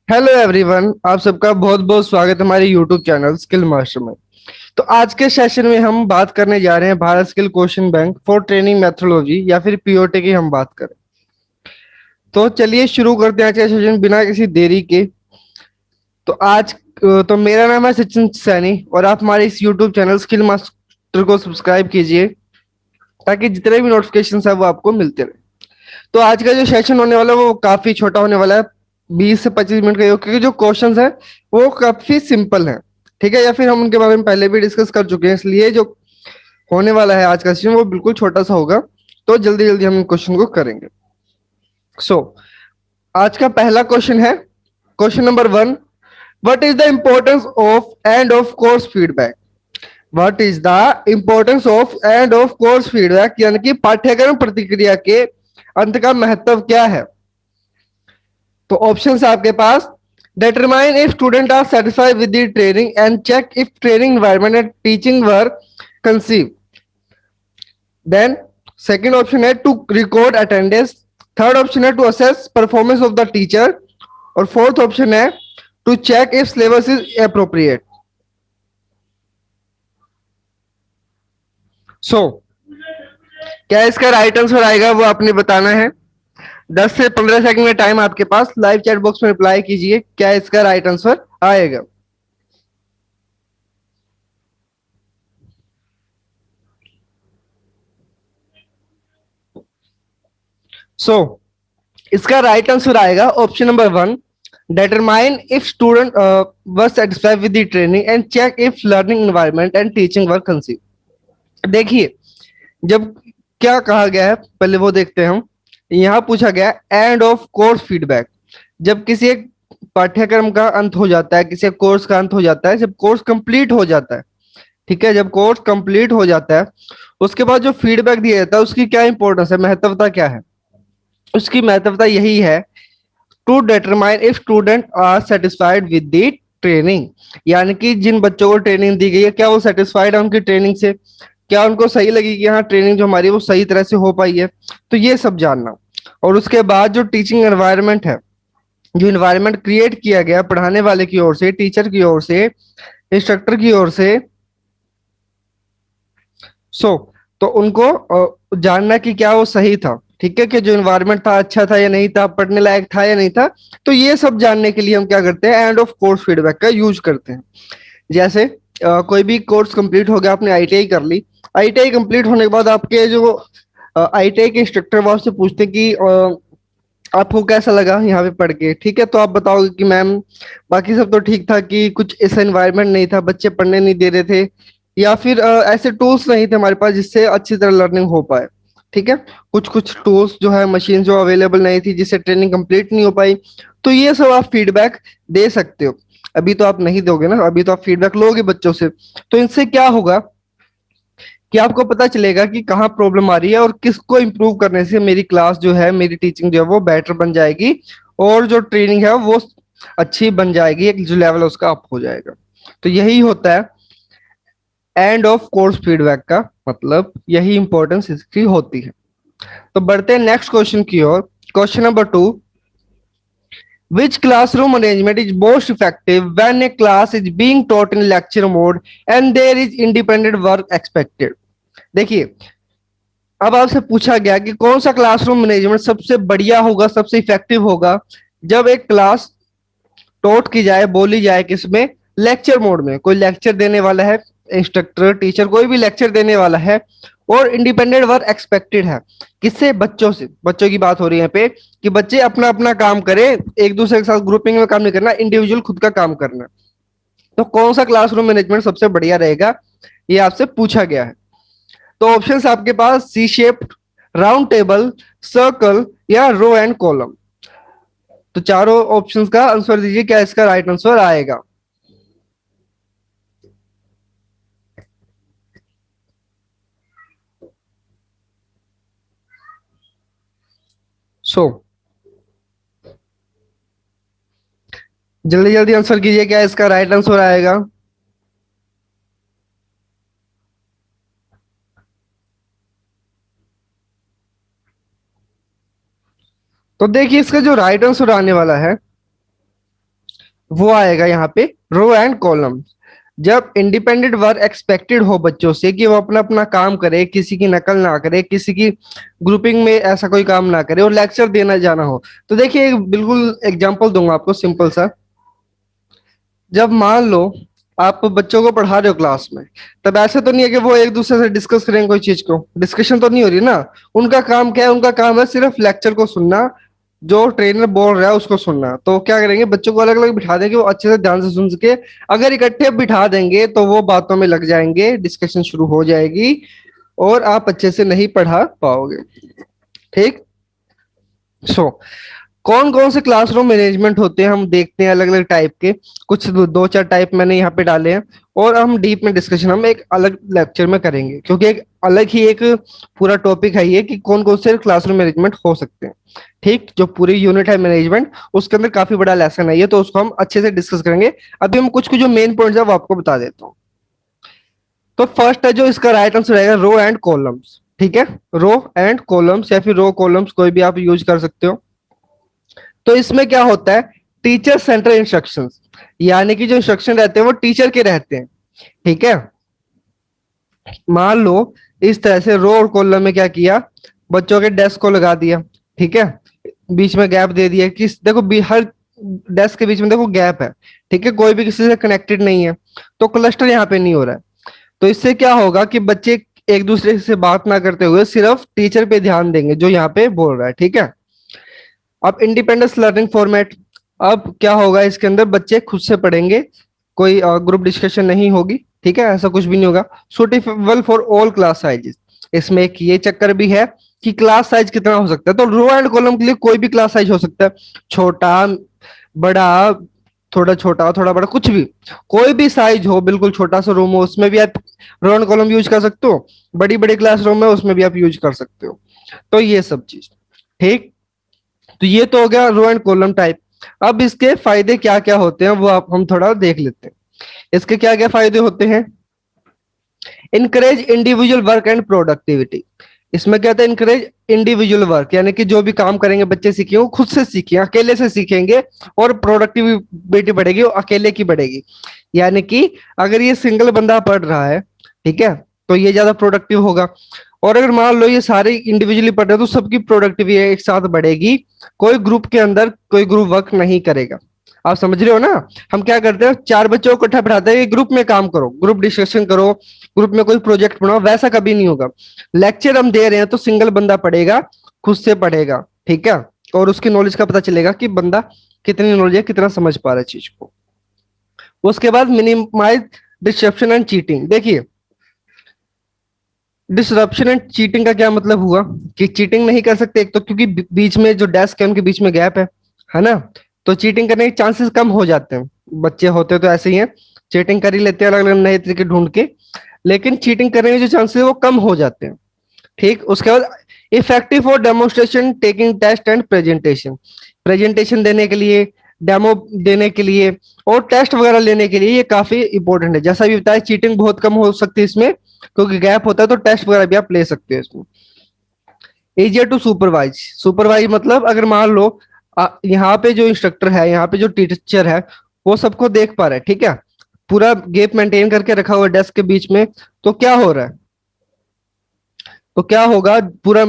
Hello everyone, आप सबका बहुत बहुत स्वागत है हमारे यूट्यूब चैनल स्किल मास्टर में। तो आज के सेशन में हम बात करने जा रहे हैं Bharat skill question bank for training methodology या फिर पीओटी की हम बात करें। तो चलिए शुरू करते हैं आज का सेशन बिना किसी देरी के। तो तो मेरा नाम है सचिन सैनी और आप हमारे इस यूट्यूब चैनल स्किल मास्टर को सब्सक्राइब कीजिए ताकि जितने भी नोटिफिकेशन है वो आपको मिलते रहे। तो आज का जो सेशन होने वाला है वो काफी छोटा होने वाला है, 20 से 25 मिनट का ही होगा, क्योंकि जो क्वेश्चंस है वो काफी सिंपल है। ठीक है, या फिर हम उनके बारे में पहले भी डिस्कस कर चुके हैं, इसलिए जो होने वाला है आज का सेशन वो बिल्कुल छोटा सा होगा। तो जल्दी जल्दी हम क्वेश्चन को करेंगे। सो आज का पहला क्वेश्चन है, question number 1। What is the importance of end of course feedback? What is the importance of end of course feedback, यानी कि पाठ्यक्रम प्रतिक्रिया के अंत का महत्व क्या है? तो ऑप्शन है आपके पास, determine if students are satisfied with the training and check if training environment and teaching were conceived. Then second option है to record attendance, third option है to assess performance of the teacher और fourth option है to check if syllabus is appropriate. So क्या इसका right answer आएगा वो आपने बताना है। 10 से 15 सेकंड में टाइम आपके पास, लाइव चैट बॉक्स में रिप्लाई कीजिए क्या इसका राइट आंसर आएगा। सो इसका राइट आंसर आएगा option number 1, determine if student was satisfied with the training and check if learning environment and teaching were conceived। देखिए, जब क्या कहा गया है पहले वो देखते हैं हम। यहाँ पूछा गया एंड ऑफ कोर्स फीडबैक, जब किसी एक पाठ्यक्रम का अंत हो जाता है, किसी कोर्स का अंत हो जाता है, जब कोर्स कंप्लीट हो जाता है। ठीक है, जब कोर्स कंप्लीट हो जाता है उसके बाद जो फीडबैक दिया जाता है उसकी क्या इंपॉर्टेंस है, महत्वता क्या है? उसकी महत्वता यही है to determine if student are satisfied with the training, यानी कि जिन बच्चों को ट्रेनिंग दी गई है क्या वो सेटिस्फाइड है उनकी ट्रेनिंग से, क्या उनको सही लगी कि हाँ ट्रेनिंग जो हमारी वो सही तरह से हो पाई है। तो ये सब जानना। और उसके बाद जो टीचिंग एनवायरनमेंट है, जो इन्वायरमेंट क्रिएट किया गया पढ़ाने वाले की ओर से, टीचर की ओर से, इंस्ट्रक्टर की ओर से। सो तो उनको जानना कि क्या वो सही था, ठीक है, कि जो इन्वायरमेंट था अच्छा था या नहीं था, पढ़ने लायक था या नहीं था। तो ये सब जानने के लिए हम क्या करते हैं, एंड ऑफ कोर्स फीडबैक का यूज करते हैं। जैसे कोई भी कोर्स कंप्लीट हो गया, आपने आईटीआई कर ली। आईटीआई कंप्लीट होने के बाद आपके जो आईटीआई के इंस्ट्रक्टर वो आपसे पूछते हैं कि आपको कैसा लगा यहाँ पे पढ़ के। ठीक है, तो आप बताओगे कि मैम बाकी सब तो ठीक था, कि कुछ ऐसा एनवायरनमेंट नहीं था, बच्चे पढ़ने नहीं दे रहे थे, या फिर ऐसे टूल्स नहीं थे हमारे पास जिससे अच्छी तरह लर्निंग हो पाए। ठीक है, कुछ कुछ टूल्स जो है, मशीन जो अवेलेबल नहीं थी जिससे ट्रेनिंग कंप्लीट नहीं हो पाई। तो ये सब आप फीडबैक दे सकते हो। अभी तो आप नहीं दोगे ना, अभी तो आप फीडबैक लोगे बच्चों से। तो इनसे क्या होगा कि आपको पता चलेगा कि कहाँ प्रॉब्लम आ रही है और किसको इम्प्रूव करने से मेरी क्लास जो है, मेरी टीचिंग जो है वो बेटर बन जाएगी और जो ट्रेनिंग है वो अच्छी बन जाएगी, एक जो लेवल है उसका अप हो जाएगा। तो यही होता है एंड ऑफ कोर्स फीडबैक का, मतलब यही इंपॉर्टेंस इसकी होती है। तो बढ़ते हैं नेक्स्ट क्वेश्चन की ओर। Question number 2, which classroom arrangement is most effective when a class is being taught in lecture mode and there is independent work expected? देखिए, अब आपसे पूछा गया कि कौन सा क्लासरूम मैनेजमेंट सबसे बढ़िया होगा, सबसे इफेक्टिव होगा जब एक क्लास टॉट की जाए, बोली जाए किसमें, लेक्चर मोड में। कोई लेक्चर देने वाला है, इंस्ट्रक्टर टीचर कोई भी लेक्चर देने वाला है और इंडिपेंडेंट वर्क एक्सपेक्टेड है। किससे? बच्चों से। बच्चों की बात हो रही है यहाँ पे कि बच्चे अपना अपना काम करें, एक दूसरे के साथ ग्रुपिंग में काम नहीं करना, इंडिविजुअल खुद का काम करना। तो कौन सा क्लासरूम मैनेजमेंट सबसे बढ़िया रहेगा, ये आपसे पूछा गया है। तो ऑप्शंस आपके पास C shaped, round table, circle या रो एंड कॉलम। तो चारों ऑप्शंस का आंसर दीजिए क्या इसका राइट आंसर आएगा। सो जल्दी जल्दी आंसर कीजिए क्या इसका राइट आंसर आएगा। तो देखिए, इसका जो राइट आंसर आने वाला है वो आएगा यहाँ पे रो एंड कॉलम। जब इंडिपेंडेंट वर्क एक्सपेक्टेड हो बच्चों से कि वो अपना अपना काम करे, किसी की नकल ना करे, किसी की ग्रुपिंग में ऐसा कोई काम ना करे और लेक्चर देना जाना हो। तो देखिए एक बिल्कुल एग्जांपल दूंगा आपको सिंपल सा। जब मान लो आप बच्चों को पढ़ा रहे हो क्लास में, तब ऐसे तो नहीं है कि वो एक दूसरे से डिस्कस करेंगे कोई चीज को, डिस्कशन तो नहीं हो रही ना। उनका काम क्या है? उनका काम है सिर्फ लेक्चर को सुनना, जो ट्रेनर बोल रहा है उसको सुनना। तो क्या करेंगे, बच्चों को अलग अलग बिठा देंगे, वो अच्छे से ध्यान से सुन सके। अगर इकट्ठे बिठा देंगे तो वो बातों में लग जाएंगे, डिस्कशन शुरू हो जाएगी और आप अच्छे से नहीं पढ़ा पाओगे। ठीक। सो कौन कौन से क्लासरूम मैनेजमेंट होते हैं हम देखते हैं, अलग अलग टाइप के। कुछ दो चार टाइप मैंने यहाँ पे डाले हैं, और हम डीप में डिस्कशन हम एक अलग लेक्चर में करेंगे, क्योंकि एक अलग ही एक पूरा टॉपिक है ये कि कौन कौन से क्लासरूम मैनेजमेंट हो सकते हैं। ठीक, जो पूरी यूनिट है मैनेजमेंट, उसके अंदर काफी बड़ा लेसन है ये, तो उसको हम अच्छे से डिस्कस करेंगे। अभी हम कुछ कुछ जो मेन पॉइंट्स है वो आपको बता देता हूँ। तो फर्स्ट है जो इसका राइट आंसर रहेगा रो एंड कॉलम्स। ठीक है, रो एंड कॉलम्स या फिर रो कॉलम्स कोई भी आप यूज कर सकते हो। तो इसमें क्या होता है, टीचर सेंटर इंस्ट्रक्शंस, यानी कि जो इंस्ट्रक्शन रहते हैं वो टीचर के रहते हैं। ठीक है, मान लो इस तरह से रो और कॉलम में क्या किया, बच्चों के डेस्क को लगा दिया। ठीक है, बीच में गैप दे दिया कि देखो हर डेस्क के बीच में देखो गैप है। ठीक है, कोई भी किसी से कनेक्टेड नहीं है, तो क्लस्टर यहाँ पे नहीं हो रहा है। तो इससे क्या होगा कि बच्चे एक दूसरे से बात ना करते हुए सिर्फ टीचर पे ध्यान देंगे जो यहाँ पे बोल रहा है। ठीक है, अब इंडिपेंडेंस लर्निंग फॉर्मेट। अब क्या होगा, इसके अंदर बच्चे खुद से पढ़ेंगे, कोई ग्रुप डिस्कशन नहीं होगी। ठीक है, ऐसा कुछ भी नहीं होगा। Suitable for all class sizes, इसमें एक ये चक्कर भी है कि क्लास साइज कितना हो सकता है। तो रो एंड कॉलम के लिए कोई भी क्लास साइज हो सकता है, छोटा, बड़ा, थोड़ा छोटा, थोड़ा बड़ा, कुछ भी, कोई भी साइज हो, बिल्कुल छोटा सा रूम हो उसमें भी आप रो एंड कॉलम यूज कर सकते हो, बड़ी बड़ी क्लास रूम है उसमें भी आप यूज कर सकते हो। तो ये सब चीज। ठीक, तो ये तो हो गया रो एंड कॉलम टाइप। अब इसके फायदे क्या क्या होते हैं वो आप हम थोड़ा देख लेते हैं। इसके क्या क्या फायदे होते हैं। Encourage individual work and productivity. इसमें क्या था, इनकरेज इंडिविजुअल वर्क, यानी कि जो भी काम करेंगे बच्चे सीखेंगे वो खुद से सीखेंगे, अकेले से सीखेंगे, और प्रोडक्टिविटी बढ़ेगी, वो अकेले की बढ़ेगी। यानी कि अगर ये सिंगल बंदा पढ़ रहा है, ठीक है, तो ये ज्यादा प्रोडक्टिव होगा। और अगर मान लो ये सारे इंडिविजुअली पढ़ रहे हैं तो सबकी प्रोडक्टिविटी एक साथ बढ़ेगी, कोई ग्रुप के अंदर कोई ग्रुप वर्क नहीं करेगा। आप समझ रहे हो ना। हम क्या करते हैं, चार बच्चों को इकट्ठा बिठाते हैं, ग्रुप में काम करो, ग्रुप डिस्कशन करो, ग्रुप में कोई प्रोजेक्ट बनाओ, वैसा कभी नहीं होगा। लेक्चर हम दे रहे हैं तो सिंगल बंदा पढ़ेगा, खुद से पढ़ेगा। ठीक है, और उसकी नॉलेज का पता चलेगा कि बंदा कितनी नॉलेज है, कितना समझ पा रहा है चीज को। उसके बाद मिनिमाइज डिस्ट्रप्शन एंड चीटिंग। देखिए, डिसरप्शन एंड चीटिंग का क्या मतलब हुआ कि चीटिंग नहीं कर सकते, एक तो क्योंकि बीच में जो डेस्क है उनके बीच में गैप है ना। तो चीटिंग करने के चांसेस कम हो जाते हैं। बच्चे होते तो ऐसे ही हैं, चीटिंग कर ही लेते हैं अलग अलग नए तरीके ढूंढ के, लेकिन चीटिंग करने के जो चांसेस है वो कम हो जाते हैं। ठीक, उसके बाद effective for demonstration, taking test and presentation. Presentation देने के लिए, डेमो देने के लिए और टेस्ट वगैरह लेने के लिए ये काफी इंपॉर्टेंट है। जैसा भी बताया, चीटिंग बहुत कम हो सकती है इसमें, क्योंकि गैप होता है, तो टेस्ट वगैरह भी आप ले सकते हो इसमें। Easier to supervise. सुपरवाइज मतलब अगर मान लो यहाँ पे जो इंस्ट्रक्टर है, यहाँ पे जो टीचर है, वो सबको देख पा रहा है। ठीक है, पूरा गैप मेंटेन करके रखा हुआ डेस्क के बीच में, तो क्या हो रहा है, तो क्या होगा पूरा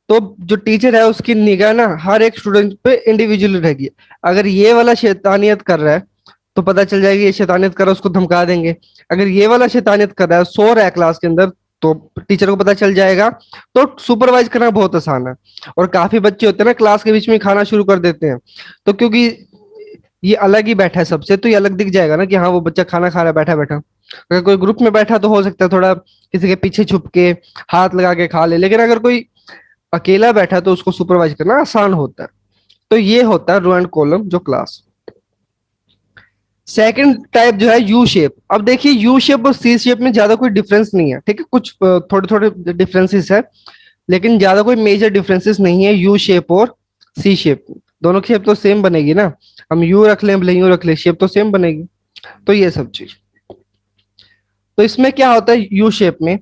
तो जो टीचर है उसकी निगाह ना हर एक स्टूडेंट पे इंडिविजुअल रहेगी। अगर ये वाला शैतानियत कर रहा है तो पता चल जाएगी ये शैतानियत कर रहा है, उसको धमका देंगे। अगर ये वाला शैतानियत कर रहा है, सो रहा है क्लास के अंदर, तो टीचर को पता चल जाएगा। तो सुपरवाइज करना बहुत आसान है। और काफी बच्चे होते हैं ना क्लास के बीच में खाना शुरू कर देते हैं, तो क्योंकि ये अलग ही बैठा है सबसे, तो ये अलग दिख जाएगा ना कि हाँ वो बच्चा खाना खा रहा है बैठा बैठा। अगर कोई ग्रुप में बैठा तो हो सकता है थोड़ा किसी के पीछे छुप के हाथ लगा के खा ले, लेकिन अगर कोई अकेला बैठा तो उसको सुपरवाइज करना आसान होता है। तो ये होता है रो एंड कॉलम जो क्लास। सेकंड टाइप जो है यू शेप। अब देखिए, यू शेप और सी शेप में ज्यादा कोई डिफरेंस नहीं है। ठीक है, कुछ थोड़े थोड़े डिफरेंसेस है, लेकिन ज्यादा कोई मेजर डिफरेंसेस नहीं है यू शेप और सी शेप। दोनों की शेप तो सेम बनेगी ना, हम यू रख लें भले यू रख लें, शेप तो सेम बनेगी। तो ये सब चीज। तो इसमें क्या होता है यू शेप में,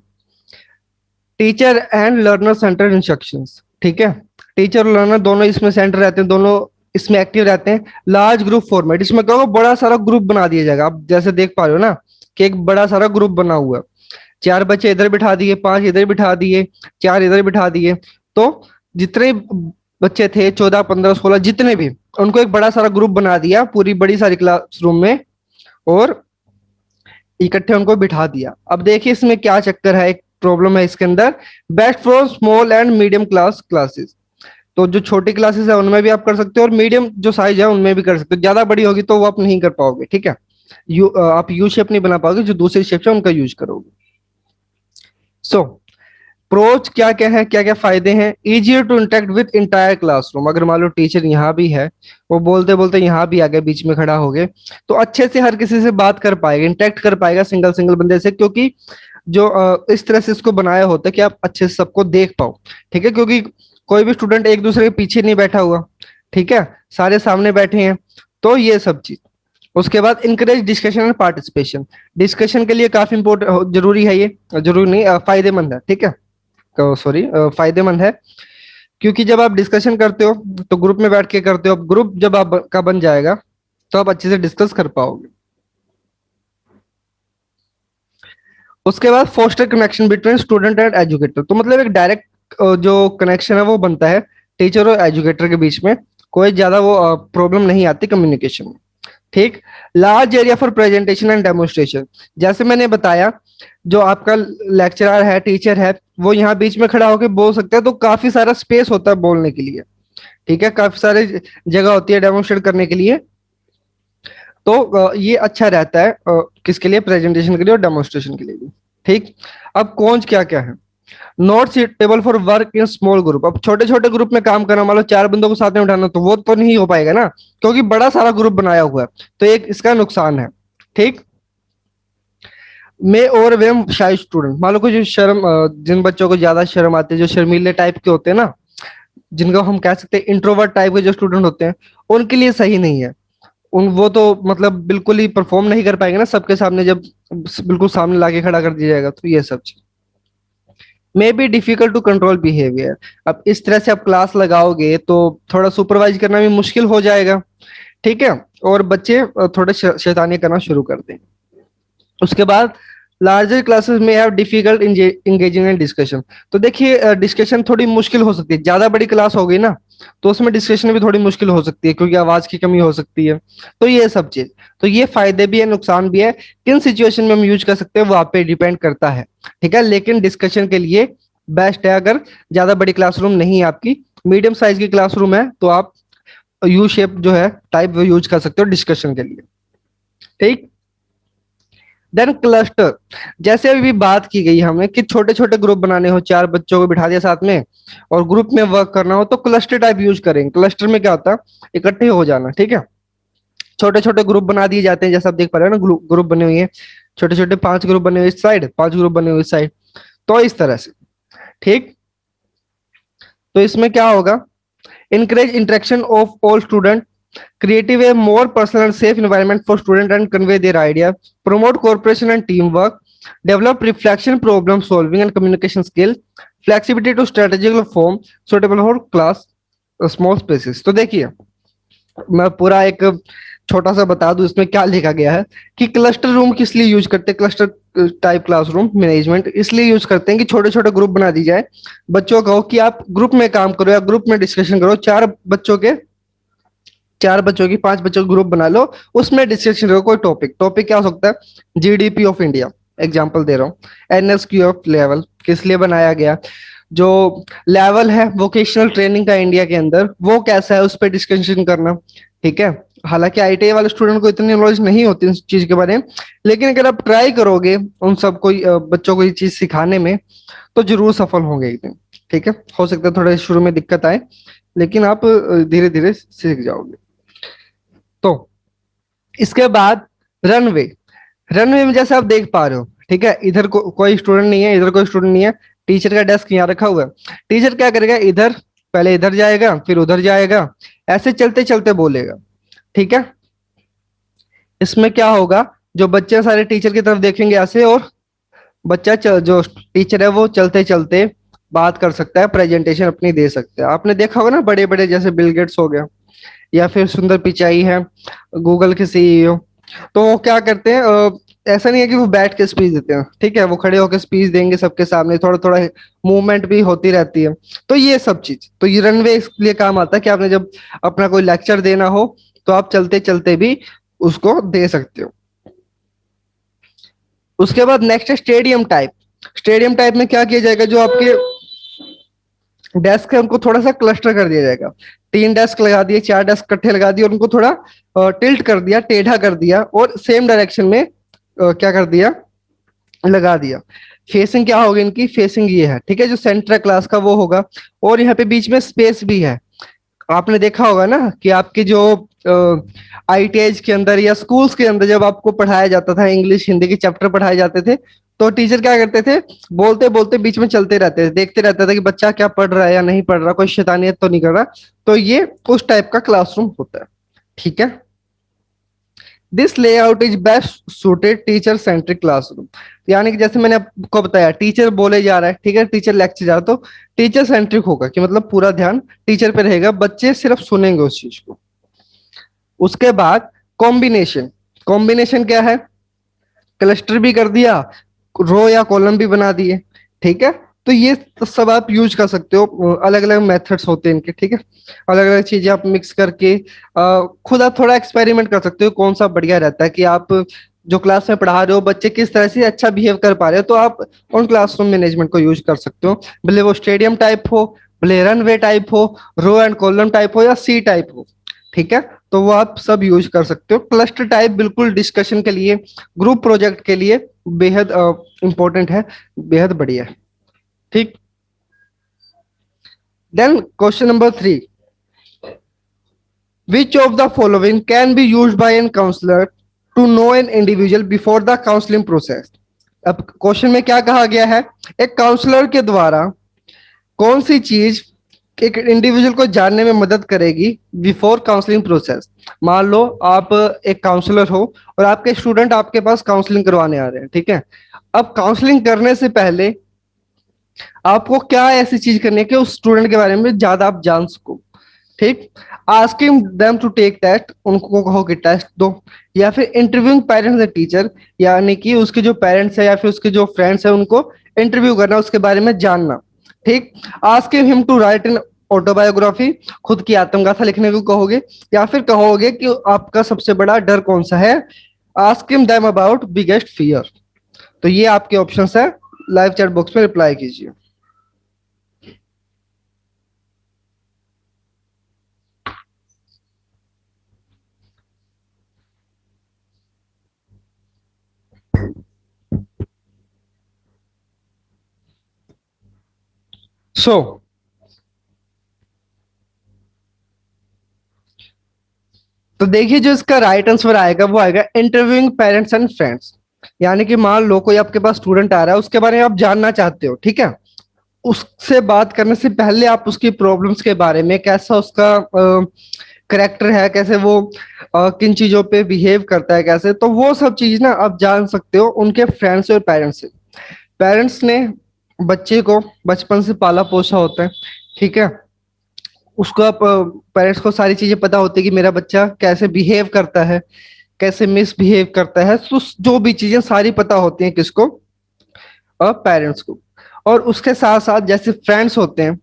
teacher and learner centre instructions. ठीक है, टीचर और लर्नर दोनों इसमें सेंटर रहते हैं, दोनों इसमें एक्टिव रहते हैं। लार्ज ग्रुप फॉर्मेट, इसमें क्या होगा, बड़ा सारा ग्रुप बना दिया जाएगा। आप जैसे देख पा रहे हो ना कि एक बड़ा सारा ग्रुप बना हुआ है। चार बच्चे इधर बिठा दिए, पांच इधर बिठा दिए, चार इधर बिठा दिए। तो जितने बच्चे थे, 14 15 16 जितने भी, उनको एक बड़ा सारा ग्रुप बना दिया पूरी बड़ी सारी क्लासरूम में, और इकट्ठे उनको बिठा दिया। अब देखिए इसमें क्या चक्कर है, एक प्रॉब्लम है इसके अंदर। Best for small and medium classes. तो जो छोटी क्लासेस है उनमें भी आप कर सकते हो, और मीडियम जो साइज है उनमें भी कर सकते हो। ज्यादा बड़ी होगी तो वो आप नहीं कर पाओगे, ठीक है। आप यू शेप नहीं बना पाओगे, जो दूसरी शेप है उनका यूज करोगे। सो प्रोच क्या क्या है, क्या क्या फायदे हैं। Easier to interact with entire classroom, अगर मान लो टीचर यहाँ भी है, वो बोलते बोलते यहाँ भी आ गए, बीच में खड़ा हो गए, तो अच्छे से हर किसी से बात कर पाएगा, इंटरेक्ट कर पाएगा सिंगल सिंगल बंदे से, क्योंकि जो इस तरह से इसको बनाया होता है कि आप अच्छे से सबको देख पाओ, ठीक है। क्योंकि कोई भी स्टूडेंट एक दूसरे के पीछे नहीं बैठा हुआ, ठीक है, सारे सामने बैठे हैं। तो ये सब चीज। उसके बाद encourage discussion and participation, discussion के लिए काफी इंपोर्टेंट जरूरी है ये, जरूरी नहीं फायदेमंद है, ठीक है। सॉरी, फायदेमंद है, क्योंकि जब आप डिस्कशन करते हो तो ग्रुप में बैठ के करते हो। अब ग्रुप जब आप का बन जाएगा तो आप अच्छे से डिस्कस कर पाओगे। उसके बाद foster connection between student and educator, तो मतलब एक डायरेक्ट जो कनेक्शन है वो बनता है टीचर और एजुकेटर के बीच में। कोई ज्यादा वो प्रॉब्लम नहीं आती कम्युनिकेशन में, ठीक। Large area for presentation and demonstration, जैसे मैंने बताया, जो आपका लेक्चरर है, टीचर है, वो यहाँ बीच में खड़ा होकर बोल सकता है, तो काफी सारा स्पेस होता है बोलने के लिए, ठीक है, काफी सारी जगह होती है डेमोन्स्ट्रेट करने के लिए। तो ये अच्छा रहता है किसके लिए, प्रेजेंटेशन के लिए और डेमोन्स्ट्रेशन के लिए भी, ठीक। अब कौन क्या क्या है। Not suitable for work in small group, अब छोटे छोटे ग्रुप में काम करना, मान लो चार बंदों को साथ में उठाना, तो वो तो नहीं हो पाएगा ना, क्योंकि बड़ा सारा ग्रुप बनाया हुआ है। तो एक इसका नुकसान है, ठीक। में और वेम शाय स्टूडेंट, मान लो कुछ शर्म, जिन बच्चों को ज्यादा शर्म आती है, जो शर्मीले टाइप के होते हैं ना, जिनको हम कह सकते हैं इंट्रोवर्ट टाइप के जो स्टूडेंट होते हैं, उनके लिए सही नहीं है। उन वो तो मतलब बिल्कुल ही परफॉर्म नहीं कर पाएंगे ना सबके सामने, जब बिल्कुल सामने लाके खड़ा कर दिया जाएगा, तो ये सब चीज may be difficult to control behaviour. अब इस तरह से आप क्लास लगाओगे तो थोड़ा सुपरवाइज करना भी मुश्किल हो जाएगा, ठीक है, और बच्चे थोड़े शैतानी करना शुरू कर दें। उसके बाद लार्जर क्लासेस में have difficult engaging in discussion, तो देखिए डिस्कशन थोड़ी मुश्किल हो सकती है। ज्यादा बड़ी क्लास हो गई ना, तो उसमें डिस्कशन भी थोड़ी मुश्किल हो सकती है, क्योंकि आवाज की कमी हो सकती है। तो ये सब चीज, तो ये फायदे भी है, नुकसान भी है। किन सिचुएशन में हम यूज कर सकते हैं वो आप पे डिपेंड करता है, ठीक है। लेकिन डिस्कशन के लिए बेस्ट है, अगर ज्यादा बड़ी क्लासरूम नहीं है आपकी, मीडियम साइज की क्लासरूम है, तो आप यू शेप जो है टाइप वो यूज कर सकते हो डिस्कशन के लिए, ठीक। देन क्लस्टर, जैसे अभी बात की गई हमें कि छोटे छोटे ग्रुप बनाने हो, चार बच्चों को बिठा दिया साथ में और ग्रुप में वर्क करना हो, तो क्लस्टर टाइप यूज करेंगे। क्लस्टर में क्या होता है, इकट्ठे हो जाना, ठीक है। छोटे छोटे ग्रुप बना दिए जाते हैं, जैसे आप देख पा रहे हो ना, ग्रुप बने हुए हैं छोटे छोटे, पांच ग्रुप बने हुए इस साइड, पांच ग्रुप बने हुए इस साइड, तो इस तरह से, ठीक। तो इसमें क्या होगा, encourage interaction of all students, creative a more personal and safe environment for students and convey their idea, promote cooperation and teamwork, develop reflection, problem solving and communication skill, flexibility to strategical form suitable for class small spaces। तो देखिए मैं पूरा एक छोटा सा बता दूं इसमें क्या लिखा गया है, कि क्लस्टर रूम किस लिए यूज करते हैं, क्लस्टर टाइप क्लासरूम मैनेजमेंट इसलिए यूज करते हैं कि छोटे छोटे ग्रुप बना दी जाए। बच्चों को कि आप ग्रुप में काम करो या ग्रुप में डिस्कशन करो, चार बच्चों की, पांच बच्चों का ग्रुप बना लो, उसमें डिस्कशन करो कोई टॉपिक। टॉपिक क्या हो सकता है, जीडीपी ऑफ इंडिया, एग्जाम्पल दे रहा हूँ। एनएसक्यू ऑफ लेवल किस लिए बनाया गया, जो लेवल है वोकेशनल ट्रेनिंग का इंडिया के अंदर, वो कैसा है, उस पर डिस्कशन करना, ठीक है। हालांकि आईटीआई वाले स्टूडेंट को इतनी नॉलेज नहीं होती इस चीज के बारे में, लेकिन अगर आप ट्राई करोगे उन सबको, बच्चों को ये चीज सिखाने में, तो जरूर सफल होंगे एक दिन, ठीक है। हो सकता है थोड़े शुरू में दिक्कत आए, लेकिन आप धीरे धीरे सीख जाओगे। तो इसके बाद रनवे, रनवे में जैसे आप देख पा रहे हो, ठीक है, इधर कोई स्टूडेंट नहीं है, इधर कोई स्टूडेंट नहीं है, टीचर का डेस्क यहाँ रखा हुआ है। टीचर क्या करेगा, इधर पहले इधर जाएगा, फिर उधर जाएगा, ऐसे चलते चलते बोलेगा, ठीक है। इसमें क्या होगा, जो बच्चे सारे टीचर की तरफ देखेंगे ऐसे, और जो टीचर है वो चलते चलते बात कर सकता है, प्रेजेंटेशन अपनी दे सकता है। आपने देखा होगा ना, बड़े बड़े जैसे बिल गेट्स हो गया, या फिर सुंदर पिचाई है, गूगल के सीईओ। तो वो क्या करते हैं, ऐसा नहीं है कि वो बैठ के स्पीच देते हैं, ठीक है, वो खड़े होकर स्पीच देंगे सबके सामने, थोड़ा थोड़ा मूवमेंट भी होती रहती है। तो ये सब चीज, तो ये रनवे इसलिए काम आता है कि आपने जब अपना कोई लेक्चर देना हो तो आप चलते चलते भी उसको दे सकते हो। उसके बाद नेक्स्ट है स्टेडियम टाइप। स्टेडियम टाइप में क्या किया जाएगा, जो आपके डेस्क है उनको थोड़ा सा क्लस्टर कर दिया जाएगा। 3 डेस्क लगा दिए, 4 डेस्क इकट्ठे लगा दिए और उनको थोड़ा टिल्ट कर दिया, टेढ़ा कर दिया और सेम डायरेक्शन में क्या कर दिया, लगा दिया। फेसिंग क्या होगी इनकी, फेसिंग ये है, ठीक है, जो सेंटर है क्लास का वो होगा। और यहाँ पे बीच में स्पेस भी है। आपने देखा होगा ना कि आपके जो आईटीआईज के अंदर या स्कूल्स के अंदर जब आपको पढ़ाया जाता था, इंग्लिश हिंदी के चैप्टर पढ़ाए जाते थे, तो टीचर क्या करते थे, बोलते बोलते बीच में चलते रहते थे, देखते रहते थे कि बच्चा क्या पढ़ रहा है या नहीं पढ़ रहा, कोई शैतानियत तो नहीं कर रहा। तो ये उस टाइप का क्लासरूम होता है, ठीक है। This layout is best suited teacher centric classroom. यानी कि जैसे मैंने आपको बताया, टीचर बोले जा रहा है, ठीक है, टीचर लेक्चर जा रहा है, तो टीचर सेंट्रिक होगा कि मतलब पूरा ध्यान टीचर पे रहेगा, बच्चे सिर्फ सुनेंगे उस चीज को। उसके बाद कॉम्बिनेशन। कॉम्बिनेशन क्या है, क्लस्टर भी कर दिया, रो या कॉलम भी बना दिए, ठीक है। तो ये तो सब आप यूज कर सकते हो, अलग अलग मेथड्स होते हैं इनके, ठीक है। अलग अलग चीजें आप मिक्स करके खुद आप थोड़ा एक्सपेरिमेंट कर सकते हो कौन सा बढ़िया रहता है, कि आप जो क्लास में पढ़ा रहे हो बच्चे किस तरह से अच्छा बिहेव कर पा रहे हो, तो आप उन क्लासरूम मैनेजमेंट को यूज कर सकते हो। भले वो स्टेडियम टाइप हो, भले रनवे टाइप हो, रो एंड कॉलम टाइप हो या सी टाइप हो, ठीक है। तो वो आप सब यूज कर सकते हो। क्लस्टर टाइप बिल्कुल डिस्कशन के लिए, ग्रुप प्रोजेक्ट के लिए बेहद इंपॉर्टेंट है, बेहद बढ़िया है, ठीक। Then question number 3, which of the following can be use by an counsellor to know an individual before the counselling process. अब क्वेश्चन में क्या कहा गया है, एक काउंसलर के द्वारा कौन सी चीज एक इंडिविजुअल को जानने में मदद करेगी बिफोर काउंसलिंग प्रोसेस। मान लो आप एक काउंसलर हो और आपके स्टूडेंट आपके पास काउंसलिंग करवाने आ रहे हैं, ठीक है। अब काउंसलिंग करने से पहले आपको क्या ऐसी चीज करनी है कि उस स्टूडेंट के बारे में ज्यादा आप जान सको, ठीक। Asking them to take test, उनको कहो कि टेस्ट दो, या फिर इंटरव्यूइंग पेरेंट्स एंड टीचर, यानी कि उसके जो पेरेंट्स है या फिर उसके जो फ्रेंड्स है उनको इंटरव्यू करना, उसके बारे में जानना, ठीक। Asking him to write in autobiography, खुद की आत्मकथा लिखने को कहोगे, या फिर कहोगे कि आपका सबसे बड़ा डर कौन सा है। Ask him them about biggest fear. तो ये आपके ऑप्शंस है, लाइव चैट बॉक्स में रिप्लाई कीजिए। सो तो देखिए, जो इसका राइट आंसर आएगा वो आएगा इंटरव्यूइंग पेरेंट्स एंड फ्रेंड्स। यानी कि मान लो कोई आपके पास स्टूडेंट आ रहा है, उसके बारे में आप जानना चाहते हो, ठीक है। उससे बात करने से पहले आप उसकी प्रॉब्लम्स के बारे में, कैसा उसका करेक्टर है, कैसे वो किन चीजों पे बिहेव करता है, कैसे, तो वो सब चीज ना आप जान सकते हो उनके फ्रेंड्स और पेरेंट्स से। पेरेंट्स ने बच्चे को बचपन से पाला पोसा होता है, ठीक है। उसको आप पेरेंट्स को सारी चीजें पता होती है कि मेरा बच्चा कैसे बिहेव करता है, कैसे मिसबिहेव करता है, तो जो भी चीजें सारी पता होती हैं किसको, पेरेंट्स को। और उसके साथ साथ जैसे फ्रेंड्स होते हैं,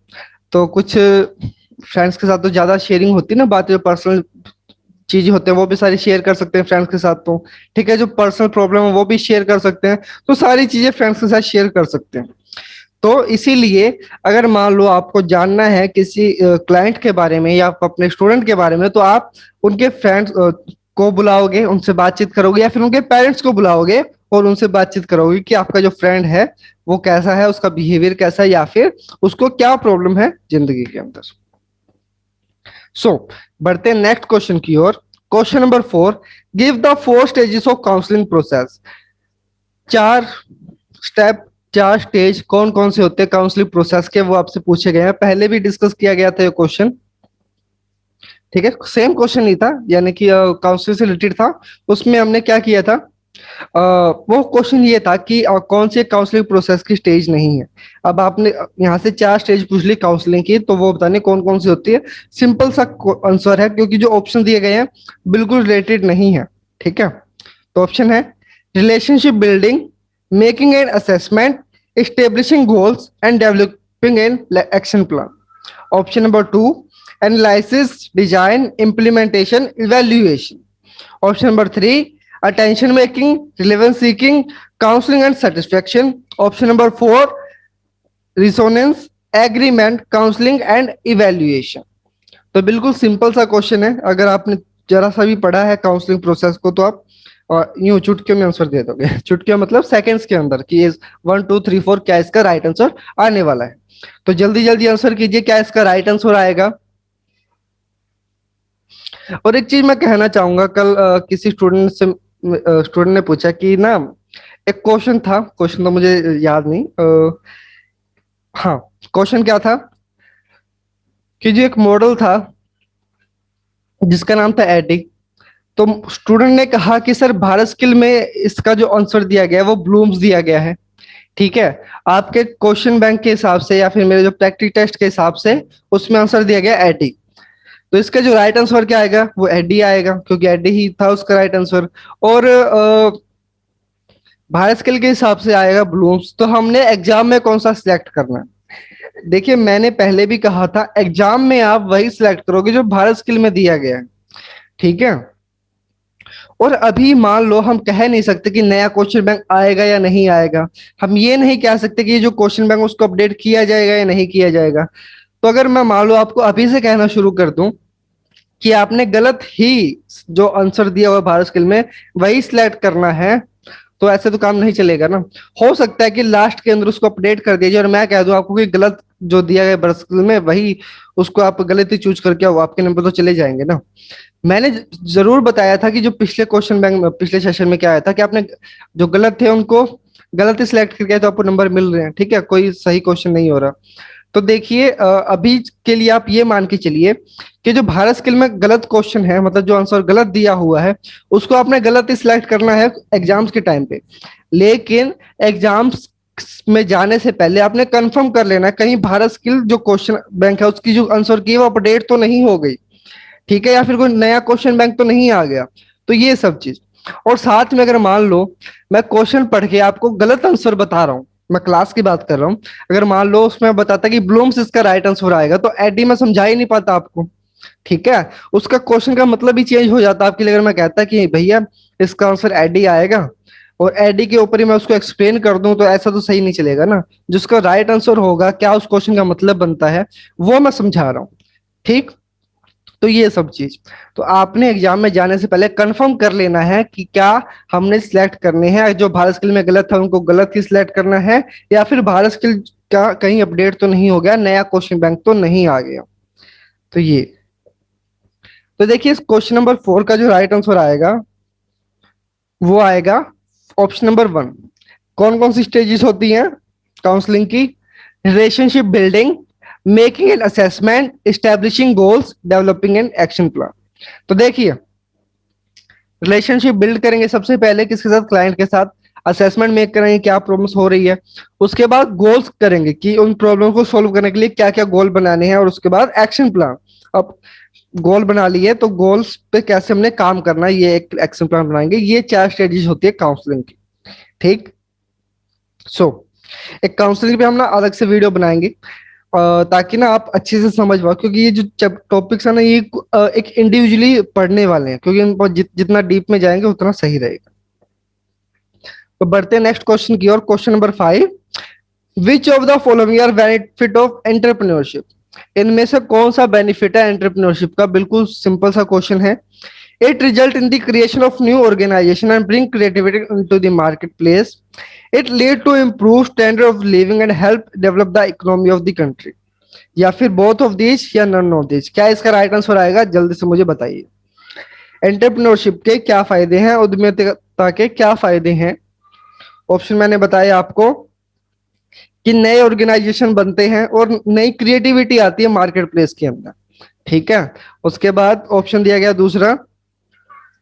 तो कुछ फ्रेंड्स के साथ तो ज्यादा शेयरिंग होती है ना, बातें जो पर्सनल चीजें होते हैं वो भी सारी शेयर कर सकते हैं फ्रेंड्स के साथ, तो ठीक है, जो पर्सनल प्रॉब्लम है वो भी शेयर कर सकते हैं, तो सारी चीजें फ्रेंड्स के साथ शेयर कर सकते हैं। तो इसीलिए अगर मान लो आपको जानना है किसी क्लाइंट के बारे में या अपने स्टूडेंट के बारे में, तो आप उनके फ्रेंड्स को बुलाओगे, उनसे बातचीत करोगे, या फिर उनके पेरेंट्स को बुलाओगे और उनसे बातचीत करोगे कि आपका जो फ्रेंड है वो कैसा है, उसका बिहेवियर कैसा है, या फिर उसको क्या प्रॉब्लम है जिंदगी के अंदर। सो बढ़ते हैं नेक्स्ट क्वेश्चन की ओर। Question number 4, give the 4 stages of counselling process. 4 step, 4 stage कौन कौन से होते हैं काउंसलिंग प्रोसेस के, वो आपसे पूछे गए हैं, पहले भी डिस्कस किया गया था ये क्वेश्चन, ठीक है। सेम क्वेश्चन नहीं था, यानी कि काउंसलिंग से रिलेटेड था। उसमें हमने क्या किया था, वो क्वेश्चन ये था कि कौन से काउंसलिंग प्रोसेस की स्टेज नहीं है। अब आपने यहाँ से चार स्टेज पूछ ली काउंसलिंग की, तो वो बताने कौन कौन सी होती है। सिंपल सा आंसर है, क्योंकि जो ऑप्शन दिए गए हैं बिल्कुल रिलेटेड नहीं है। ठीक है, तो ऑप्शन है relationship building, making an assessment, establishing goals and developing an action plan. Option number two, analysis, design, implementation, evaluation. Option number three, attention making, relevance seeking, counseling and satisfaction. Option number four, resonance, agreement, counseling and evaluation. तो बिल्कुल simple सा question है। अगर आपने जरा सा भी पढ़ा है काउंसलिंग प्रोसेस को, तो आप यूं चुटकियों में आंसर दे दोगे। चुटकियों मतलब सेकंड्स के अंदर, कि ये 1 2 3 4 क्या इसका राइट आंसर आने वाला है। तो जल्दी जल्दी आंसर कीजिए, क्या इसका राइट आंसर आएगा। और एक चीज मैं कहना चाहूंगा, कल किसी स्टूडेंट ने पूछा कि ना, एक क्वेश्चन था, क्वेश्चन तो मुझे याद नहीं, हाँ, क्वेश्चन क्या था कि जो एक मॉडल था जिसका नाम था एडी। तो स्टूडेंट ने कहा कि सर भारत स्किल में इसका जो आंसर दिया गया है वो ब्लूम्स दिया गया है। ठीक है, आपके क्वेश्चन बैंक के हिसाब से या फिर मेरे जो प्रैक्टिस टेस्ट के हिसाब से उसमें आंसर दिया गया एडी। तो इसका जो राइट आंसर क्या आएगा, वो एडी आएगा, क्योंकि एडी ही था उसका राइट आंसर। और भारत स्किल के हिसाब से आएगा ब्लूम्स। तो हमने एग्जाम में कौन सा सिलेक्ट करना है। देखिए, मैंने पहले भी कहा था एग्जाम में आप वही सिलेक्ट करोगे जो भारत स्किल में दिया गया है। ठीक है, और अभी मान लो हम कह नहीं सकते कि नया क्वेश्चन बैंक आएगा या नहीं आएगा। हम ये नहीं कह सकते कि जो क्वेश्चन बैंक उसको अपडेट किया जाएगा या नहीं किया जाएगा। तो अगर मैं मान लो आपको अभी से कहना शुरू कर दूं कि आपने गलत ही जो आंसर दिया हुआ भारत स्किल में वही सिलेक्ट करना है, तो ऐसे तो काम नहीं चलेगा ना। हो सकता है कि लास्ट के अंदर उसको अपडेट कर दिया जाए और मैं कह दूं आपको कि गलत जो दिया गया भारत स्किल में वही, उसको आप गलत ही चूज करके आओ, आपके नंबर तो चले जाएंगे ना। मैंने जरूर बताया था कि जो पिछले क्वेश्चन बैंक में पिछले सेशन में क्या आया था कि आपने जो गलत थे उनको गलत ही सिलेक्ट करके आए, तो आपको नंबर मिल रहे हैं। ठीक है, कोई सही क्वेश्चन नहीं हो रहा। तो देखिए, अभी के लिए आप ये मान के चलिए कि जो भारत स्किल में गलत क्वेश्चन है, मतलब जो आंसर गलत दिया हुआ है, उसको आपने गलत ही सिलेक्ट करना है एग्जाम्स के टाइम पे। लेकिन एग्जाम्स में जाने से पहले आपने कंफर्म कर लेना है कहीं भारत स्किल जो क्वेश्चन बैंक है उसकी जो आंसर की है वो अपडेट तो नहीं हो गई। ठीक है, या फिर कोई नया क्वेश्चन बैंक तो नहीं आ गया। तो ये सब चीज। और साथ में अगर मान लो मैं क्वेश्चन पढ़ के आपको गलत आंसर बता रहा हूँ, मैं क्लास की बात कर रहा हूँ, अगर मान लो उसमें बताता कि ब्लूम्स इसका राइट आंसर आएगा, तो एडी में समझा ही नहीं पाता आपको। ठीक है, उसका क्वेश्चन का मतलब ही चेंज हो जाता आपके लिए। अगर मैं कहता कि भैया इसका आंसर एडी आएगा और एडी के ऊपर ही मैं उसको एक्सप्लेन कर दूं, तो ऐसा तो सही नहीं चलेगा ना। जिसका राइट आंसर होगा, क्या उस क्वेश्चन का मतलब बनता है, वो मैं समझा रहा हूँ। ठीक, तो ये सब चीज, तो आपने एग्जाम में जाने से पहले कंफर्म कर लेना है कि क्या हमने सिलेक्ट करने हैं, जो भारत स्किल में गलत था उनको गलत ही सिलेक्ट करना है, या फिर भारत स्किल का कहीं अपडेट तो नहीं हो गया, नया क्वेश्चन बैंक तो नहीं आ गया। तो ये, तो देखिए इस क्वेश्चन नंबर 4 का जो राइट आंसर आएगा वो आएगा ऑप्शन नंबर 1। कौन कौन सी स्टेजेस होती हैं काउंसलिंग की? Relationship building, making an assessment, establishing goals, developing an action plan. तो देखिए, रिलेशनशिप बिल्ड करेंगे सबसे पहले किसके साथ, क्लाइंट के साथ। असेसमेंट मेक करेंगे क्या प्रॉब्लम्स हो रही है। उसके बाद गोल्स करेंगे कि उन प्रॉब्लम को सोल्व करने के लिए क्या क्या गोल बनाने हैं। और उसके बाद एक्शन प्लान। अब गोल बना लिए तो गोल्स पे कैसे हमने काम करना है, ये एक एक्शन प्लान बनाएंगे। ये चार स्टेजेस होती है काउंसलिंग की। ठीक, सो एक काउंसलिंग पे हम ना अलग से वीडियो बनाएंगे, ताकि ना आप अच्छे से समझ पाओ, क्योंकि ये जो टॉपिक्स है ना, ये एक इंडिविजुअली पढ़ने वाले हैं, क्योंकि इन पर जितना डीप में जाएंगे उतना सही रहेगा। तो बढ़ते हैं नेक्स्ट क्वेश्चन की ओर। Question number 5, which of the following are benefit of entrepreneurship? इनमें से कौन सा बेनिफिट है एंटरप्रेन्योरशिप का? बिल्कुल सिंपल सा क्वेश्चन है। It result in the creation of new organisation and bring creativity into the market place. It lead to improve standard of living and help develop the economy of the country. या फिर both of this या none of this. क्या इसका right answer आएगा, जल्दी से मुझे बताइए। एंटरप्रेन्योरशिप के क्या फायदे हैं, उद्यमिता के क्या फायदे हैं? ऑप्शन मैंने बताया आपको कि नए ऑर्गेनाइजेशन बनते हैं और नई क्रिएटिविटी आती है मार्केट प्लेस के अंदर। ठीक है, उसके बाद ऑप्शन दिया गया दूसरा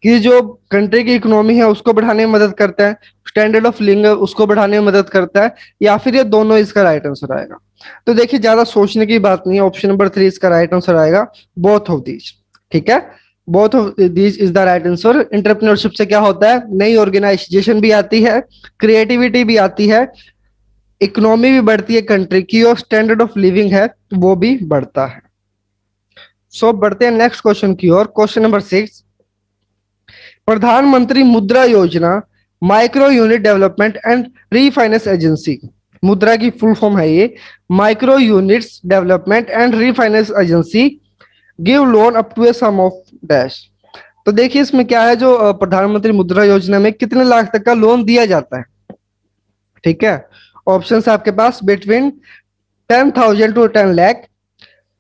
कि जो कंट्री की इकोनॉमी है उसको बढ़ाने में मदद करता है, स्टैंडर्ड ऑफ लिविंग है उसको बढ़ाने में मदद करता है, या फिर ये दोनों इसका राइट आंसर आएगा। तो देखिए ज्यादा सोचने की बात नहीं है, ऑप्शन नंबर 3 इसका राइट आंसर आएगा, बोथ ऑफ दीज। ठीक है, both of these is the right answer. Entrepreneurship से क्या होता है, नई ऑर्गेनाइजेशन भी आती है, क्रिएटिविटी भी आती है, इकोनॉमी भी बढ़ती है कंट्री की, और स्टैंडर्ड ऑफ लिविंग है वो भी बढ़ता है। सो बढ़ते हैं नेक्स्ट क्वेश्चन की ओर। Question number 6, Pradhan Mantri Mudra Yojana micro unit development and refinance agency, Mudra की फुल फॉर्म है ये, micro units development and refinance agency give loan up to a sum of dash. तो देखिए इसमें क्या है, जो प्रधानमंत्री मुद्रा योजना में कितने लाख तक का लोन दिया जाता है। ठीक है, ऑप्शन है आपके पास between 10,000 to 10 lakh,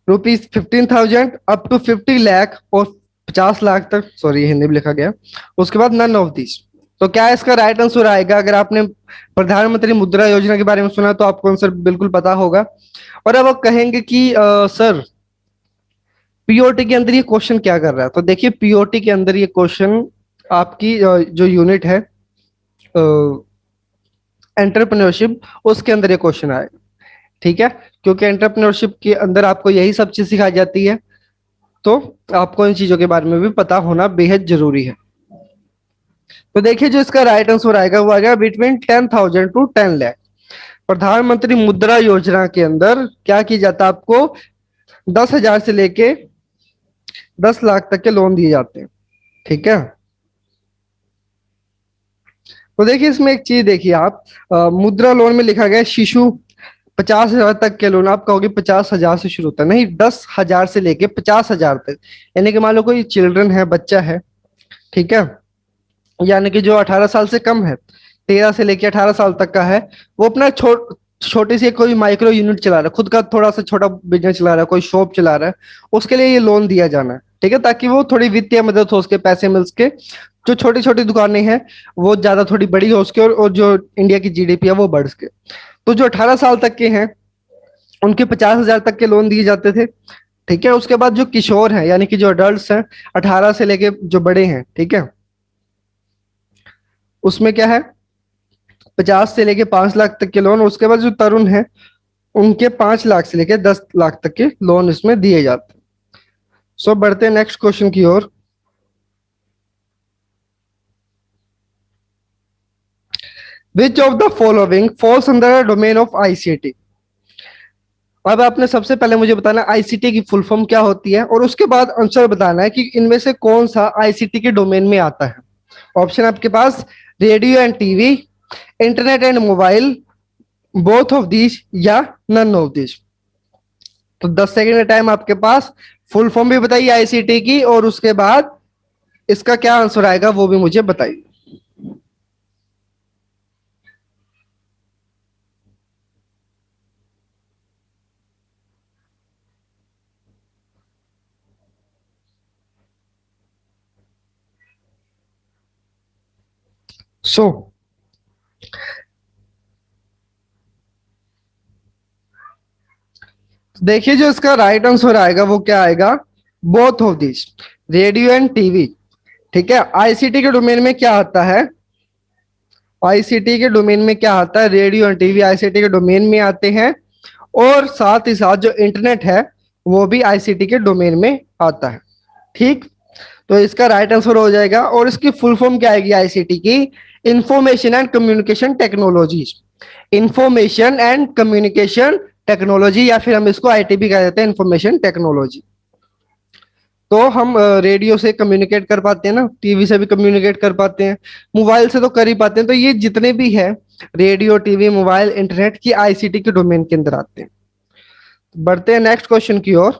rupees 15,000 up to 50 lakh, और 50 लाख तक, सॉरी हिंदी में लिखा गया। उसके बाद नन ऑफ दिस। तो क्या इसका राइट आंसर आएगा, अगर आपने प्रधानमंत्री मुद्रा योजना के बारे में सुना तो आपको आंसर बिल्कुल पता होगा। और अब आप कहेंगे कि सर पीओटी के अंदर ये क्वेश्चन क्या कर रहा है, तो देखिए पीओटी के अंदर ये क्वेश्चन आपकी जो यूनिट है एंटरप्रेन्योरशिप, उसके अंदर ये क्वेश्चन आएगा। ठीक है, क्योंकि एंटरप्रेन्योरशिप के अंदर आपको यही सब चीज सिखाई जाती है, तो आपको इन चीजों के बारे में भी पता होना बेहद जरूरी है। तो देखिए जो इसका राइट आंसर आएगा वो आएगा बिटवीन 10,000 टू 10 लाख। प्रधानमंत्री मुद्रा योजना के अंदर क्या की जाता है, आपको 10,000 से लेके 10 लाख तक के लोन दिए जाते हैं। ठीक है, तो देखिए इसमें एक चीज देखिए आप, मुद्रा लोन में लिखा गया है शिशु 50,000 तक के लोन। आप कहोगे 50,000 से शुरू होता है, नहीं, 10,000 से लेके 50,000 तक। यानी कि मान लो कोई चिल्ड्रन है, बच्चा है, ठीक है, यानी कि जो 18 साल से कम है, 13 से लेके 18 साल तक का है, वो अपना छोटी सी कोई माइक्रो यूनिट चला रहा है, खुद का थोड़ा सा छोटा बिजनेस चला रहा है, कोई शॉप चला रहा है, उसके लिए ये लोन दिया जाना है। ठीक है, ताकि वो थोड़ी वित्तीय मदद हो, उसके पैसे मिल सके, जो छोटी छोटी दुकानें हैं वो ज्यादा थोड़ी बड़ी हो सके, और जो इंडिया की जीडीपी है वो बढ़ सके। तो जो 18 साल तक के हैं उनके 50,000 तक के लोन दिए जाते थे। ठीक है, उसके बाद जो किशोर हैं यानी कि जो अडल्ट हैं 18 से लेके जो बड़े हैं, ठीक है, उसमें क्या है 50 से लेके 5 लाख तक के लोन। उसके बाद जो तरुण है उनके 5 लाख से लेके 10 लाख तक के लोन इसमें दिए जाते हैं। सो बढ़ते हैं नेक्स्ट क्वेश्चन की ओर। Which of the following falls under the domain of ICT. अब आपने सबसे पहले मुझे बताना आईसीटी की फुल फॉर्म क्या होती है, और उसके बाद आंसर बताना है कि इनमें से कौन सा आईसीटी के डोमेन में आता है। ऑप्शन आपके पास radio and TV, internet and mobile, both of this, या नन ऑफ दिस। तो 10 सेकेंड का टाइम आपके पास, फुल फॉर्म भी बताइए आईसीटी की, और उसके बाद इसका क्या आंसर आएगा वो भी मुझे बताइए। सो देखिए जो इसका राइट आंसर आएगा वो क्या आएगा, both of this, radio and TV. ठीक है, आईसीटी के डोमेन में क्या आता है, आईसीटी के डोमेन में क्या आता है, रेडियो एंड टीवी आईसीटी के डोमेन में आते हैं, और साथ ही साथ जो इंटरनेट है वो भी आईसीटी के डोमेन में आता है। ठीक, तो इसका राइट आंसर हो जाएगा। और इसकी फुल फॉर्म क्या आएगी आईसीटी की, information and communication technologies, information and communication technology, या फिर हम इसको आईटी भी कह देते हैं, इंफॉर्मेशन टेक्नोलॉजी। तो हम रेडियो से कम्युनिकेट कर पाते हैं ना, टीवी से भी कम्युनिकेट कर पाते हैं, मोबाइल से तो कर ही पाते हैं। तो ये जितने भी है रेडियो टीवी मोबाइल इंटरनेट की आईसीटी के डोमेन के अंदर आते हैं। बढ़ते हैं नेक्स्ट क्वेश्चन की ओर।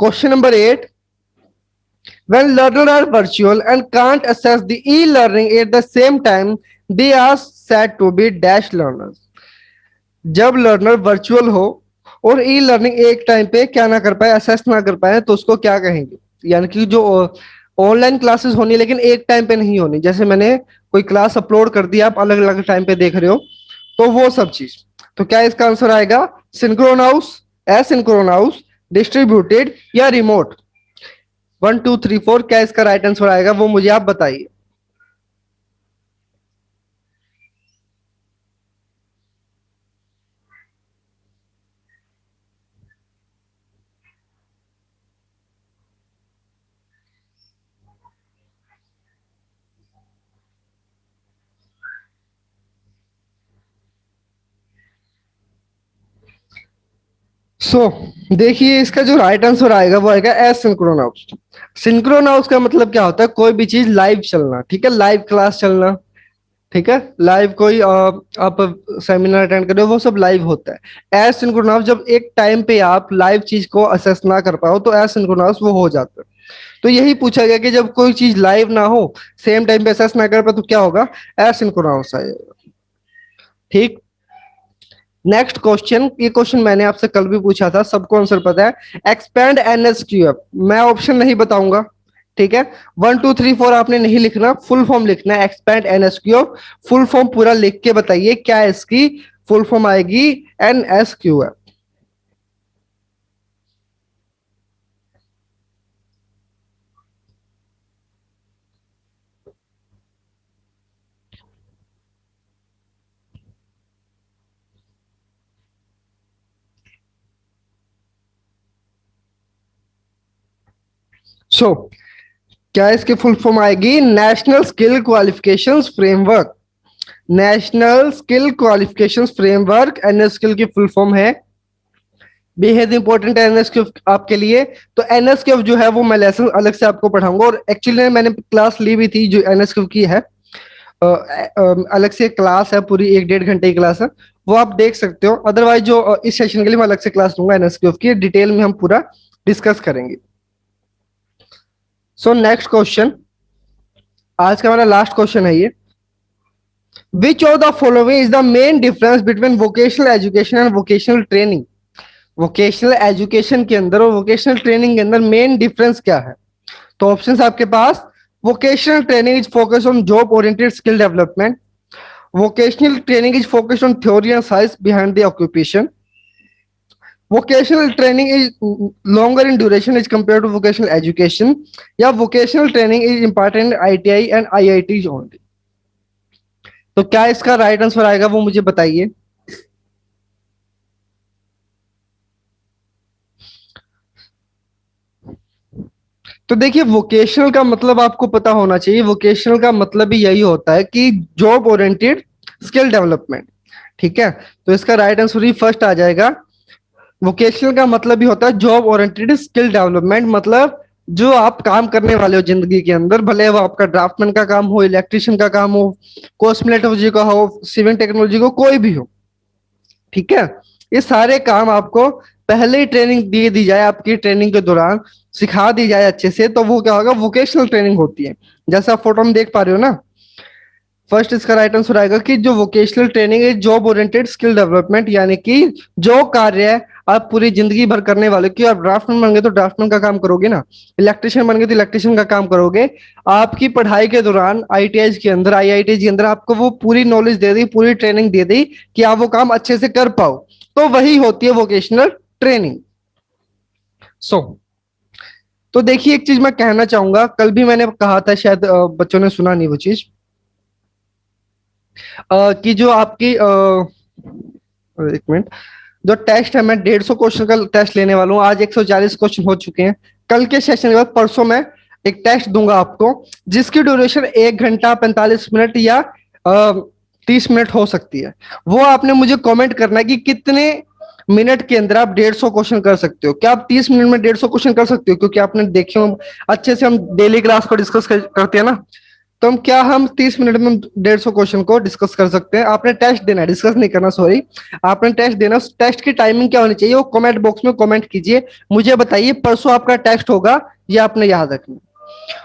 Question number 8, when learners are virtual and can't access the e-learning at the same time, they are said to be dash learners। जब लर्नर वर्चुअल हो और ई लर्निंग एक टाइम पे क्या ना कर पाए, असेस ना कर पाए, तो उसको क्या कहेंगे। यानी कि जो ऑनलाइन क्लासेस होनी लेकिन एक टाइम पे नहीं होनी, जैसे मैंने कोई क्लास अपलोड कर दी आप अलग अलग टाइम पे देख रहे हो, तो वो सब चीज। तो क्या इसका आंसर आएगा, सिंक्रोनाउस, एसिंक्रोनाउस, डिस्ट्रीब्यूटेड, या remote. One two three four क्या इसका राइट आंसर आएगा वो मुझे आप बताइए। सो देखिए इसका जो राइट आंसर आएगा वो आएगा एसिंक्रोनस। सिंक्रोनाउस का मतलब क्या होता है, कोई भी चीज लाइव चलना, ठीक है, लाइव क्लास चलना, ठीक है, लाइव कोई आप सेमिनार अटेंड कर रहे हो वो सब लाइव होता है। एसिंक्रोनस जब एक टाइम पे आप लाइव चीज को असेस ना कर पाओ तो एसिंक्रोनस वो हो जाता है। तो यही पूछा गया कि जब कोई चीज लाइव ना हो, सेम टाइम पे असेस ना कर पाए तो क्या होगा, एसिंक्रोनस आएगा। ठीक। नेक्स्ट क्वेश्चन, ये क्वेश्चन मैंने आपसे कल भी पूछा था, सबको आंसर पता है। एक्सपैंड एनएसक्यूएफ, मैं ऑप्शन नहीं बताऊंगा, ठीक है। वन टू थ्री फोर आपने नहीं लिखना, फुल फॉर्म लिखना है एक्सपैंड एनएसक्यूएफ। फुल फॉर्म पूरा लिख के बताइए क्या इसकी फुल फॉर्म आएगी, एनएसक्यूएफ। सो क्या इसकी फुल फॉर्म आएगी, national skill qualifications framework. National skill qualifications framework NS skill की फुल फॉर्म है। बेहद इंपॉर्टेंट है एनएसक्यूएफ आपके लिए। तो एनएसक्यूएफ जो है वो मैं लेसन अलग से आपको पढ़ाऊंगा, और एक्चुअली मैंने क्लास ली भी थी जो एनएसक्यूएफ की है। अलग से क्लास है, पूरी एक डेढ़ घंटे की क्लास है, वो आप देख सकते हो। अदरवाइज जो इस सेशन के लिए मैं अलग से क्लास लूंगा एनएसक्यूएफ की, डिटेल में हम पूरा डिस्कस करेंगे। सो नेक्स्ट क्वेश्चन, आज का हमारा लास्ट क्वेश्चन है ये। विच of the following is the main difference between vocational education and vocational training. Vocational education के अंदर और वोकेशनल ट्रेनिंग के अंदर मेन डिफरेंस क्या है। तो ऑप्शंस आपके पास, vocational training is focus on job oriented skill development, vocational training is focused on theory and science behind the occupation, vocational training is longer in duration as compared to vocational education, या vocational training is important in ITI and IITs only। तो क्या इसका right answer आएगा वो मुझे बताइए। तो देखिए वोकेशनल का मतलब आपको पता होना चाहिए, वोकेशनल का मतलब ही यही होता है कि जॉब ओरिएंटेड स्किल डेवलपमेंट, ठीक है। तो इसका राइट आंसर ही फर्स्ट आ जाएगा। वोकेशनल का मतलब ही होता है जॉब ओरिएंटेड स्किल डेवलपमेंट, मतलब जो आप काम करने वाले हो जिंदगी के अंदर, भले वो आपका ड्राफ्टमैन का काम हो, इलेक्ट्रिशियन का काम हो, कॉस्मेटोलॉजी का हो, सिविल टेक्नोलॉजी को, कोई भी हो, ठीक है। ये सारे काम आपको पहले ही ट्रेनिंग दे दी जाए, आपकी ट्रेनिंग के दौरान सिखा दी जाए अच्छे से, तो वो क्या होगा, वोकेशनल ट्रेनिंग होती है। जैसा आप फोटो में देख पा रहे हो ना, फर्स्ट इसका राइट आंसर आएगा कि जो वोकेशनल ट्रेनिंग है जॉब ओरिएंटेड स्किल डेवलपमेंट, यानी कि जो कार्य है आप पूरी जिंदगी भर करने वाले, कि आप ड्राफ्टमैन बन गए तो ड्राफ्टमैन का काम करोगे ना, इलेक्ट्रिशियन बन गए तो इलेक्ट्रिशियन का काम करोगे। आपकी पढ़ाई के दौरान आईटीआई के अंदर, आईआईटी के अंदर आपको वो पूरी नॉलेज दे दी, पूरी ट्रेनिंग दे दी कि आप वो काम अच्छे से कर पाओ, तो वही होती है वोकेशनल ट्रेनिंग। सो तो देखिए एक चीज मैं कहना चाहूंगा, कल भी मैंने कहा था, शायद बच्चों ने सुना नहीं वो चीज, कि जो आपकी एक मिनट, जो टेस्ट है मैं 150 क्वेश्चन का टेस्ट लेने वाला हूँ। आज 140 क्वेश्चन हो चुके हैं। कल के सेशन के बाद परसों मैं एक टेस्ट दूंगा आपको, जिसकी ड्यूरेशन 1 घंटा 45 मिनट या 30 मिनट हो सकती है। वो आपने मुझे कमेंट करना है कि कितने मिनट के अंदर आप 150 क्वेश्चन कर सकते हो। क्या आप 30 मिनट में 150 क्वेश्चन कर सकते हो, क्योंकि आपने देखे हो अच्छे से हम डेली क्लास को डिस्कस करते हैं ना, तो हम 30 मिनट में 150 क्वेश्चन को डिस्कस कर सकते हैं। आपने टेस्ट देना है, डिस्कस नहीं करना, सॉरी, आपने टेस्ट देना। टेस्ट की टाइमिंग क्या होनी चाहिए वो कमेंट बॉक्स में कमेंट कीजिए, मुझे बताइए परसों आपका टेस्ट होगा, ये आपने याद रखना।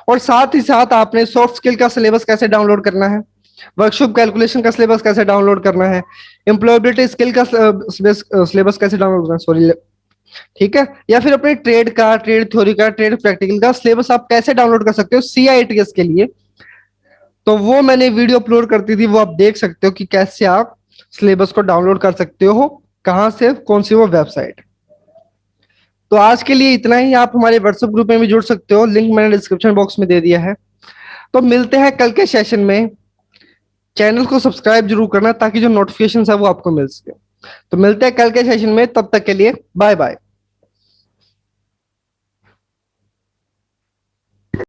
और साथ ही साथ आपने सॉफ्ट स्किल का सिलेबस कैसे डाउनलोड करना है, वर्कशॉप कैलकुलेशन का सिलेबस कैसे डाउनलोड करना है, एम्प्लॉयबिलिटी स्किल का सिलेबस कैसे डाउनलोड करना है, सॉरी, ठीक है, या फिर अपने ट्रेड का, ट्रेड थ्योरी का, ट्रेड प्रैक्टिकल का सिलेबस आप कैसे डाउनलोड कर सकते हो सीआईटीएस के लिए। तो वो मैंने वीडियो अपलोड करती थी, वो आप देख सकते हो कि कैसे आप सिलेबस को डाउनलोड कर सकते हो, कहां से, कौन सी वो वेबसाइट। तो आज के लिए इतना ही। आप हमारे व्हाट्सएप ग्रुप में भी जुड़ सकते हो, लिंक मैंने डिस्क्रिप्शन बॉक्स में दे दिया है। तो मिलते हैं कल के सेशन में। चैनल को सब्सक्राइब जरूर करना ताकि जो नोटिफिकेशन है वो आपको मिल सके। तो मिलते हैं कल के सेशन में, तब तक के लिए बाय बाय।